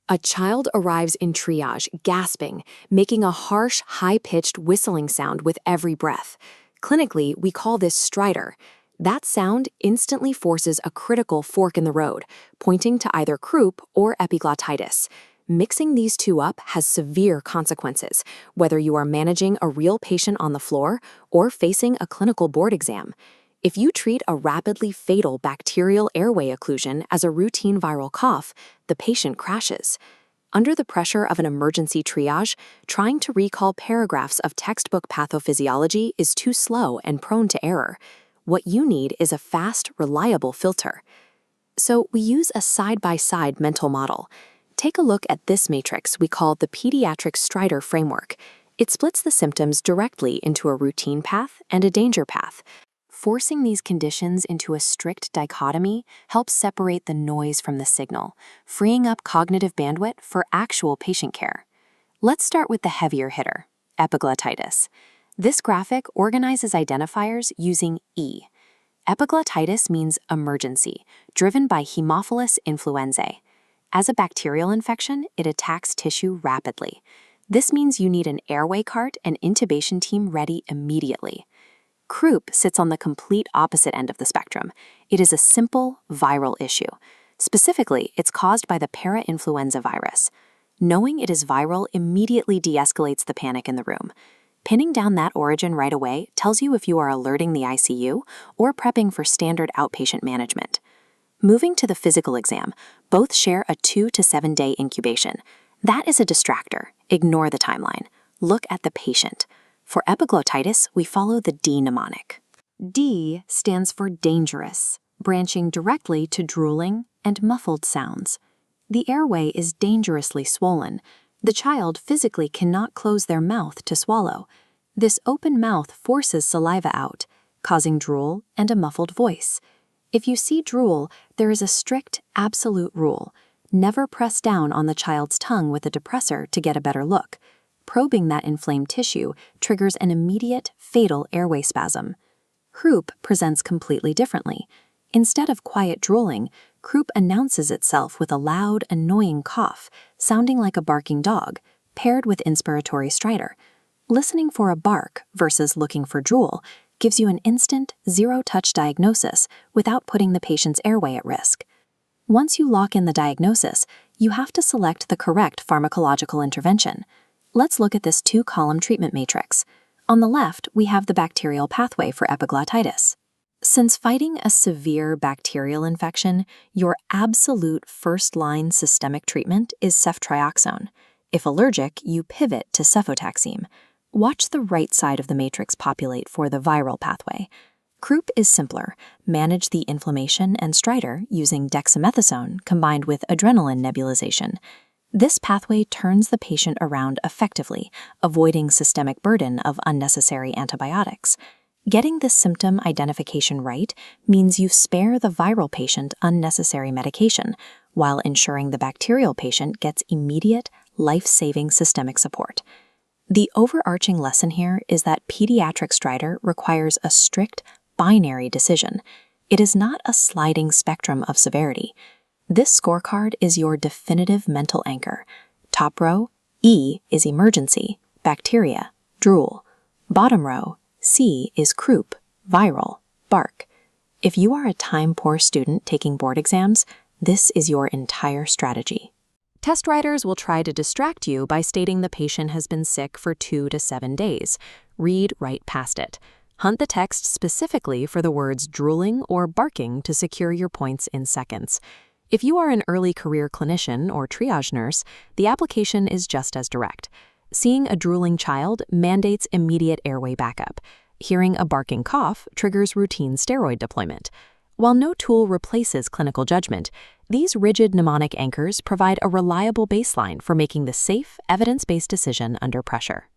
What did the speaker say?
A child arrives in triage, gasping, making a harsh, high-pitched whistling sound with every breath. Clinically, we call this stridor. That sound instantly forces a critical fork in the road, pointing to either croup or epiglottitis. Mixing these two up has severe consequences, whether you are managing a real patient on the floor or facing a clinical board exam. If you treat a rapidly fatal bacterial airway occlusion as a routine viral cough, the patient crashes. Under the pressure of an emergency triage, trying to recall paragraphs of textbook pathophysiology is too slow and prone to error. What you need is a fast, reliable filter. So we use a side-by-side mental model. Take a look at this matrix we call the Pediatric Stridor framework. It splits the symptoms directly into a routine path and a danger path. Forcing these conditions into a strict dichotomy helps separate the noise from the signal, freeing up cognitive bandwidth for actual patient care. Let's start with the heavier hitter, epiglottitis. This graphic organizes identifiers using E. Epiglottitis means emergency, driven by Haemophilus influenzae. As a bacterial infection, it attacks tissue rapidly. This means you need an airway cart and intubation team ready immediately. Croup sits on the complete opposite end of the spectrum. It is a simple, viral issue. Specifically, it's caused by the parainfluenza virus. Knowing it is viral immediately de-escalates the panic in the room. Pinning down that origin right away tells you if you are alerting the ICU or prepping for standard outpatient management. Moving to the physical exam, both share a 2 to 7 day incubation. That is a distractor. Ignore the timeline. Look at the patient. For epiglottitis, we follow the D mnemonic. D stands for dangerous, branching directly to drooling and muffled sounds. The airway is dangerously swollen. The child physically cannot close their mouth to swallow. This open mouth forces saliva out, causing drool and a muffled voice. If you see drool, there is a strict, absolute rule. Never press down on the child's tongue with a depressor to get a better look. Probing that inflamed tissue triggers an immediate, fatal airway spasm. Croup presents completely differently. Instead of quiet drooling, croup announces itself with a loud, annoying cough, sounding like a barking dog, paired with inspiratory stridor. Listening for a bark versus looking for drool gives you an instant, zero-touch diagnosis without putting the patient's airway at risk. Once you lock in the diagnosis, you have to select the correct pharmacological intervention. Let's look at this 2-column treatment matrix. On the left, we have the bacterial pathway for epiglottitis. Since fighting a severe bacterial infection, your absolute first-line systemic treatment is ceftriaxone. If allergic, you pivot to cefotaxime. Watch the right side of the matrix populate for the viral pathway. Croup is simpler. Manage the inflammation and stridor using dexamethasone combined with adrenaline nebulization. This pathway turns the patient around effectively, avoiding systemic burden of unnecessary antibiotics. Getting this symptom identification right means you spare the viral patient unnecessary medication, while ensuring the bacterial patient gets immediate, life-saving systemic support. The overarching lesson here is that pediatric stridor requires a strict, binary decision. It is not a sliding spectrum of severity. This scorecard is your definitive mental anchor. Top row, E is emergency, bacteria, drool. Bottom row, C is croup, viral, bark. If you are a time-poor student taking board exams, this is your entire strategy. Test writers will try to distract you by stating the patient has been sick for 2 to 7 days. Read right past it. Hunt the text specifically for the words drooling or barking to secure your points in seconds. If you are an early career clinician or triage nurse, the application is just as direct. Seeing a drooling child mandates immediate airway backup. Hearing a barking cough triggers routine steroid deployment. While no tool replaces clinical judgment, these rigid mnemonic anchors provide a reliable baseline for making the safe, evidence-based decision under pressure.